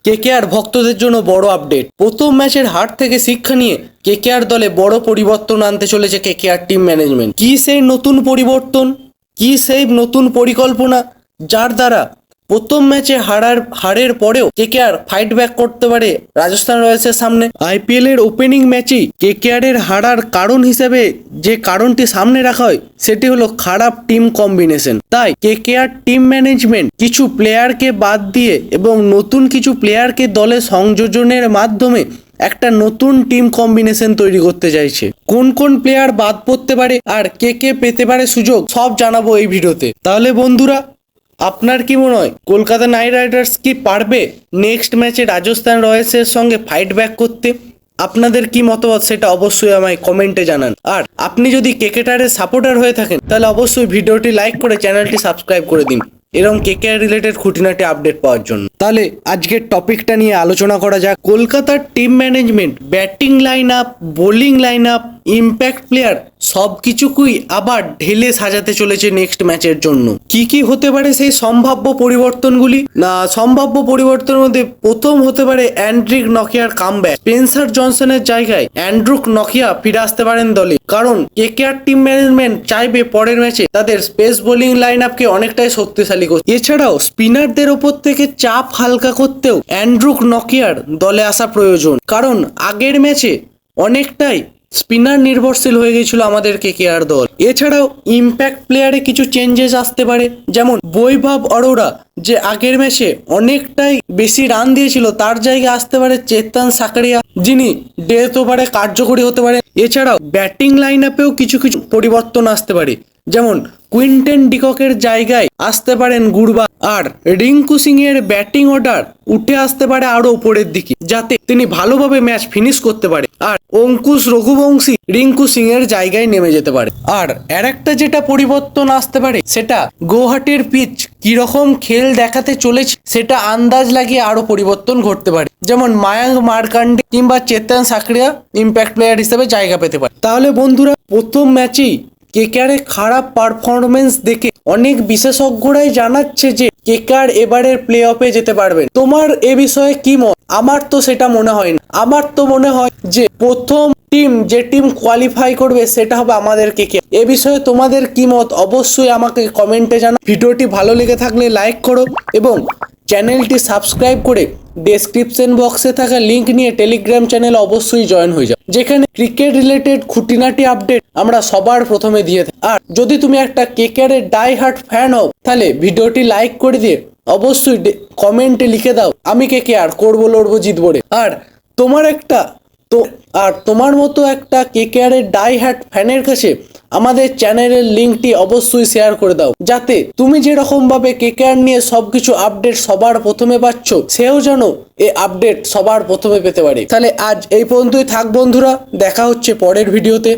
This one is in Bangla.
কেকেআর ভক্তদের জন্য বড় আপডেট। প্রথম ম্যাচের হার থেকে শিক্ষা নিয়ে কেকেআর দলে বড় পরিবর্তন আনতে চলেছে কেকেআর টিম ম্যানেজমেন্ট। কি সেই নতুন পরিবর্তন, কি সেই নতুন পরিকল্পনা যার দ্বারা প্রথম ম্যাচে হারের পরেও কেকেআর ফাইট ব্যাক করতে পারে রাজস্থান রয়্যালসের সামনে। আইপিএল এর ওপেনিং ম্যাচেই কেকেআর এর হারার কারণ হিসেবে যে কারণটি সামনে রাখা হয় সেটি হলো খারাপ টিম কম্বিনেশন। তাই কেকেআর টিম ম্যানেজমেন্ট কিছু প্লেয়ারকে বাদ দিয়ে এবং নতুন কিছু প্লেয়ারকে দলে সংযোজনের মাধ্যমে একটা নতুন টিম কম্বিনেশন তৈরি করতে চাইছে। কোন কোন প্লেয়ার বাদ পড়তে পারে আর কে কে পেতে পারে সুযোগ, সব জানাবো এই ভিডিওতে। তাহলে বন্ধুরা, আপনার কি মনে হয় কলকাতা নাইট রাইডার্স কি পারবে নেক্সট ম্যাচে রাজস্থান রয়্যালসের সঙ্গে ফাইট ব্যাক করতে? আপনাদের কি মতামত সেটা অবশ্যই আমায় কমেন্টে জানান। আর আপনি যদি কেকেআরের সাপোর্টার হয়ে থাকেন তাহলে অবশ্যই ভিডিওটি লাইক করে চ্যানেলটি সাবস্ক্রাইব করে দিন এরকম কেকেআর রিলেটেড খুঁটিনাটি আপডেট পাওয়ার জন্য। তাহলে আজকের টপিকটা নিয়ে আলোচনা করা যাক। কলকাতার team management batting line up, bowling line up, impact player সব কিছুকুই আবার ঢেলে সাজাতে চলেছে নেক্সট ম্যাচের জন্য। কি কি হতে পারে সেই সম্ভাব্য পরিবর্তনগুলি? সম্ভাব্য পরিবর্তনের মধ্যে প্রথম হতে পারে অ্যান্ড্রিক নকিয়ার কামব্যাক। স্পেন্সার জনসনের জায়গায় অ্যান্ড্রুক নকিয়া ফিরে আসতে পারেন দলে, কারণ কেকেআর টিম ম্যানেজমেন্ট চাইবে পরের ম্যাচে তাদের স্পেস বোলিং লাইন আপকে অনেকটাই শক্তিশালী করতে। এছাড়াও স্পিনারদের ওপর থেকে চাপ হালকা করতেও অ্যান্ড্রুক নকিয়ার দলে আসা প্রয়োজন, কারণ আগের ম্যাচে অনেকটাই স্পিনার নির্ভরশীল হয়ে গেছিল আমাদের কেকেআর দল। এছাড়াও ইম্প্যাক্ট প্লেয়ারে কিছু চেঞ্জেস আসতে পারে, যেমন বৈভব অরোরা যে আগের ম্যাচে অনেকটাই বেশি রান দিয়েছিল তার জায়গায় আসতে পারে চেতন সাকরিয়া, যিনি ডেথ ওভারে কার্যকরী হতে পারে। এছাড়াও ব্যাটিং লাইন আপেও কিছু কিছু পরিবর্তন আসতে পারে, যেমন কুইন্টেন ডিককের জায়গায় আসতে পারেন গুরবা, আর রিঙ্কু সিং এর ব্যাটিং অর্ডার উঠে আসতে পারে আরো উপরের দিকে, যাতে তিনি ভালোভাবে ম্যাচ ফিনিশ করতে পারে। আর অঙ্কুশ রঘুবংশী রিঙ্কু সিং এর জায়গায় নেমে যেতে পারে। আর আরেকটা যেটা পরিবর্তন আসতে পারে সেটা গৌহাটির পিচ কিরকম খেল দেখাতে চলেছে সেটা আন্দাজ লাগিয়ে আরো পরিবর্তন ঘটতে পারে, যেমন মায়াঙ্ক মার্কান্ডে কিংবা চেতন সাকরিয়া ইম্প্যাক্ট প্লেয়ার হিসেবে জায়গা পেতে পারে। তাহলে বন্ধুরা, প্রথম ম্যাচেই কেকেআর এর খারাপ পারফরমেন্স দেখে অনেক বিশেষজ্ঞরাই জানাচ্ছে যে কেকেআর এবারের প্লে অফে যেতে পারবে। তোমার এ বিষয়ে কি মত? আমার তো সেটা মনে হয় না। আমার তো মনে হয় যে প্রথম যে টিম কোয়ালিফাই করবে সেটা হবে আমাদের কেকেআর। এ বিষয়ে তোমাদের কি মত অবশ্যই আমাকে কমেন্টে জানাও। ভিডিওটি ভালো লেগে থাকলে লাইক করো এবং চ্যানেলটি সাবস্ক্রাইব করে ডেসক্রিপশন বক্সে থাকা লিংক নিয়ে টেলিগ্রাম চ্যানেল অবশ্যই জয়েন হয়ে যাও, যেখানে ক্রিকেট রিলেটেড খুঁটিনাটি আপডেট আমরা সবার প্রথমে দিয়ে থাকি। আর যদি তুমি একটা কেকেআর এর ডাই হার্ট ফ্যান হও তাহলে ভিডিওটি লাইক করে দিয়ে অবশ্যই কমেন্টে লিখে দাও আমি কেকেআর করবো, লড়বো, জিতবো রে। আর তোমার মতো একটা কেকেআর এর ডাই হার্ট ফ্যানের কাছে আমাদের চ্যানেলের লিঙ্কটি অবশ্যই শেয়ার করে দাও, যাতে তুমি যেরকম ভাবে কেকেআর নিয়ে সবকিছু আপডেট সবার প্রথমে পাচ্ছ, সেও যেন এই আপডেট সবার প্রথমে পেতে পারে। তাহলে আজ এই পর্যন্তই থাক বন্ধুরা, দেখা হচ্ছে পরের ভিডিওতে।